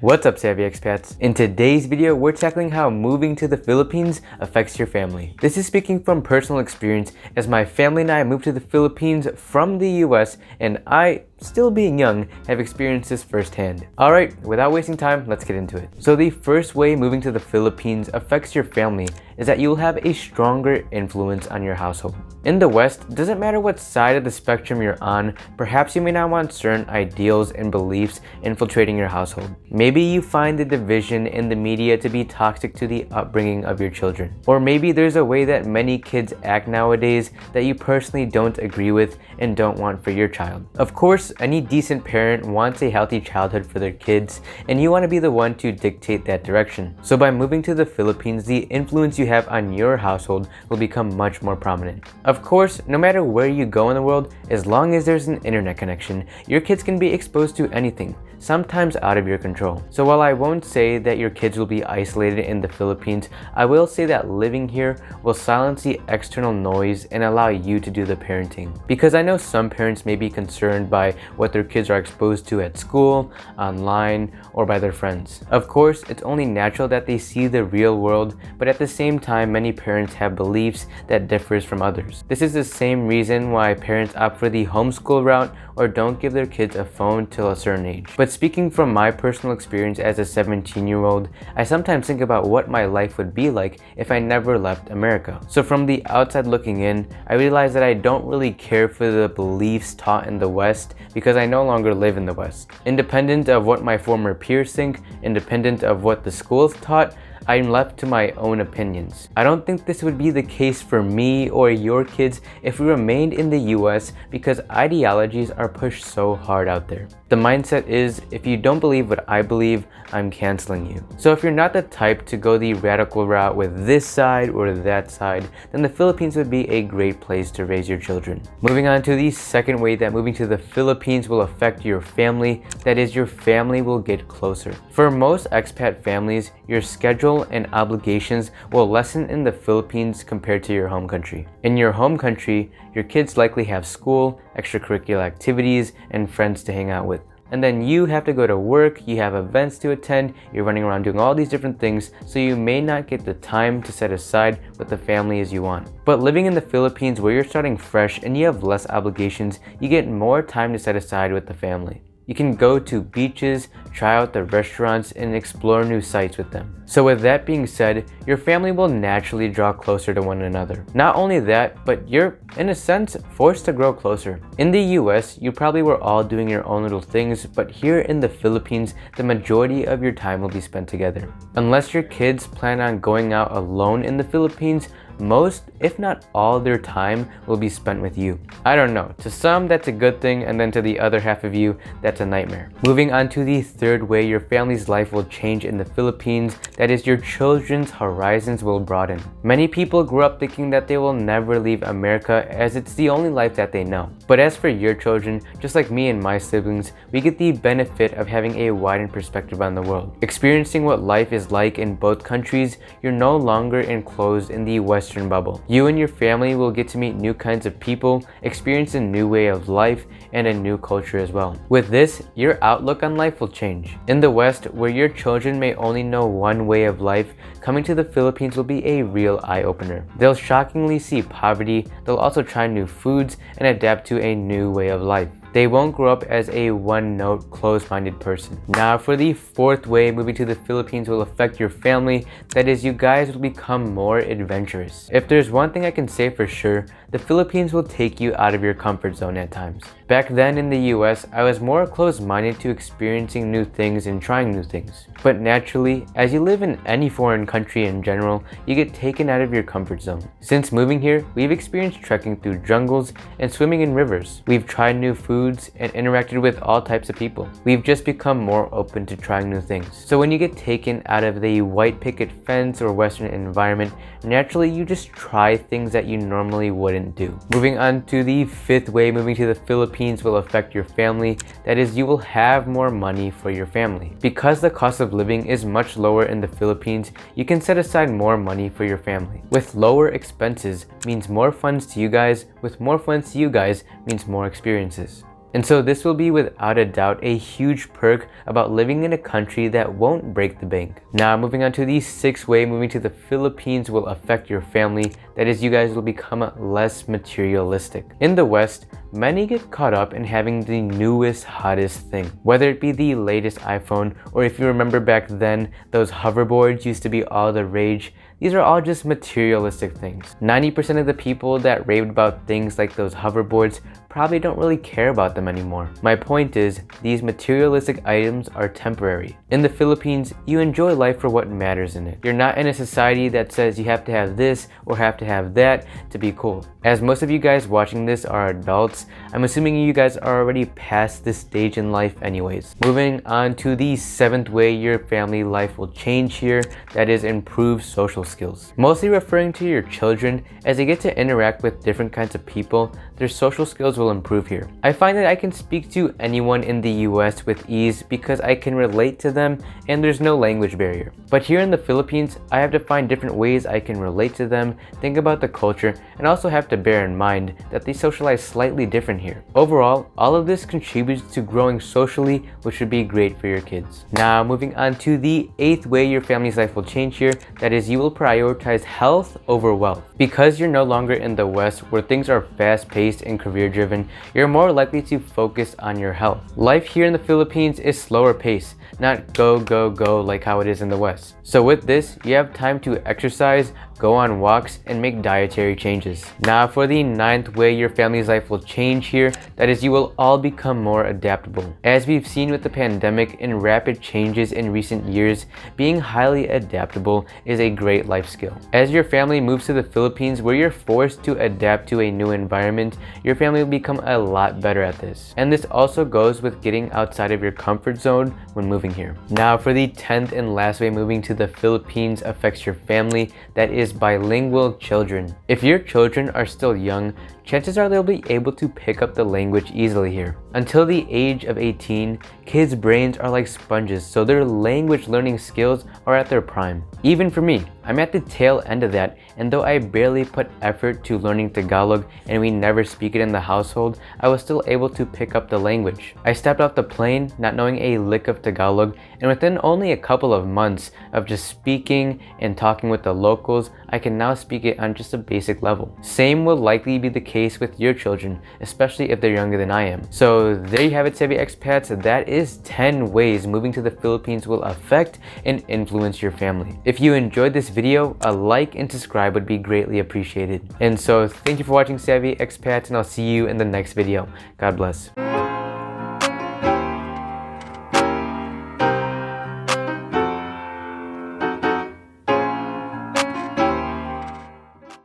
What's up, savvy expats? In today's video, we're tackling how moving to the Philippines affects your family. This is speaking from personal experience as my family and I moved to the Philippines from the US, and I, still being young, have experienced this firsthand. Alright, without wasting time, let's get into it. So the first way moving to the Philippines affects your family is that you will have a stronger influence on your household. In the West, it doesn't matter what side of the spectrum you're on, perhaps you may not want certain ideals and beliefs infiltrating your household. Maybe you find the division in the media to be toxic to the upbringing of your children. Or maybe there's a way that many kids act nowadays that you personally don't agree with and don't want for your child. Of course, any decent parent wants a healthy childhood for their kids, and you want to be the one to dictate that direction. So by moving to the Philippines, the influence you have on your household will become much more prominent. Of course, no matter where you go in the world, as long as there's an internet connection, your kids can be exposed to anything, sometimes out of your control. So while I won't say that your kids will be isolated in the Philippines, I will say that living here will silence the external noise and allow you to do the parenting. Because I know some parents may be concerned by what their kids are exposed to at school, online, or by their friends. Of course, it's only natural that they see the real world, but at the same time, many parents have beliefs that differs from others. This is the same reason why parents opt for the homeschool route or don't give their kids a phone till a certain age. But speaking from my personal experience as a 17-year-old, I sometimes think about what my life would be like if I never left America. So from the outside looking in, I realize that I don't really care for the beliefs taught in the West because I no longer live in the West. Independent of what my former peers think, independent of what the schools taught, I'm left to my own opinions. I don't think this would be the case for me or your kids if we remained in the US because ideologies are pushed so hard out there. The mindset is, if you don't believe what I believe, I'm canceling you. So if you're not the type to go the radical route with this side or that side, then the Philippines would be a great place to raise your children. Moving on to the second way that moving to the Philippines will affect your family, that is, your family will get closer. For most expat families, your schedule and obligations will lessen in the Philippines compared to your home country. In your home country, your kids likely have school, extracurricular activities, and friends to hang out with. And then you have to go to work, you have events to attend, you're running around doing all these different things, so you may not get the time to set aside with the family as you want. But living in the Philippines where you're starting fresh and you have less obligations, you get more time to set aside with the family. You can go to beaches, try out the restaurants, and explore new sites with them. So with that being said, your family will naturally draw closer to one another. Not only that, but you're, in a sense, forced to grow closer. In the US, you probably were all doing your own little things, but here in the Philippines, the majority of your time will be spent together. Unless your kids plan on going out alone in the Philippines, most, if not all, their time will be spent with you. I don't know, to some that's a good thing, and then to the other half of you, that's a nightmare. Moving on to the third way your family's life will change in the Philippines, that is, your children's horizons will broaden. Many people grew up thinking that they will never leave America as it's the only life that they know. But as for your children, just like me and my siblings, we get the benefit of having a widened perspective on the world. Experiencing what life is like in both countries, you're no longer enclosed in the Western bubble. You and your family will get to meet new kinds of people, experience a new way of life, and a new culture as well. With this, your outlook on life will change. In the West, where your children may only know one way of life, coming to the Philippines will be a real eye-opener. They'll shockingly see poverty, they'll also try new foods, and adapt to a new way of life. They won't grow up as a one-note, closed-minded person. Now for the fourth way moving to the Philippines will affect your family, that is, you guys will become more adventurous. If there's one thing I can say for sure, the Philippines will take you out of your comfort zone at times. Back then in the US, I was more closed-minded to experiencing new things and trying new things. But naturally, as you live in any foreign country in general, you get taken out of your comfort zone. Since moving here, we've experienced trekking through jungles and swimming in rivers. We've tried new foods and interacted with all types of people. We've just become more open to trying new things. So when you get taken out of the white picket fence or Western environment, naturally you just try things that you normally wouldn't do. Moving on to the fifth way moving to the Philippines will affect your family, that is, you will have more money for your family. Because the cost of living is much lower in the Philippines, you can set aside more money for your family. With lower expenses means more funds to you guys, with more funds to you guys means more experiences. And so this will be without a doubt a huge perk about living in a country that won't break the bank. Now moving on to the 6th way moving to the Philippines will affect your family, that is, you guys will become less materialistic. In the West, many get caught up in having the newest, hottest thing, whether it be the latest iPhone, or if you remember back then, those hoverboards used to be all the rage. These are all just materialistic things. 90% of the people that raved about things like those hoverboards probably don't really care about them anymore. My point is, these materialistic items are temporary. In the Philippines, you enjoy life for what matters in it. You're not in a society that says you have to have this or have to have that to be cool. As most of you guys watching this are adults, I'm assuming you guys are already past this stage in life anyways. Moving on to the 7th way your family life will change here, that is improve social skills. Mostly referring to your children, as they get to interact with different kinds of people, their social skills will improve here. I find that I can speak to anyone in the US with ease because I can relate to them and there's no language barrier. But here in the Philippines, I have to find different ways I can relate to them, think about the culture, and also have to bear in mind that they socialize slightly different here. Overall, all of this contributes to growing socially, which would be great for your kids. Now moving on to the 8th way your family's life will change here, that is you will prioritize health over wealth. Because you're no longer in the West where things are fast-paced and career-driven, you're more likely to focus on your health. Life here in the Philippines is slower paced, not go, go, go like how it is in the West. So with this, you have time to exercise, go on walks, and make dietary changes. Now for the 9th way your family's life will change here, that is you will all become more adaptable. As we've seen with the pandemic and rapid changes in recent years, being highly adaptable is a great life skill. As your family moves to the Philippines where you're forced to adapt to a new environment, your family will become a lot better at this. And this also goes with getting outside of your comfort zone when moving here. Now for the 10th and last way moving to the Philippines affects your family, that is bilingual children. If your children are still young, chances are they'll be able to pick up the language easily here. Until the age of 18, kids' brains are like sponges, so their language learning skills are at their prime. Even for me, I'm at the tail end of that, and though I barely put effort to learning Tagalog and we never speak it in the household, I was still able to pick up the language. I stepped off the plane not knowing a lick of Tagalog, and within only a couple of months of just speaking and talking with the locals, I can now speak it on just a basic level. Same will likely be the case with your children, especially if they're younger than I am. So there you have it, savvy expats. That is 10 ways moving to the Philippines will affect and influence your family. If you enjoyed this video, a like and subscribe would be greatly appreciated. And so thank you for watching, savvy expats, and I'll see you in the next video. God bless.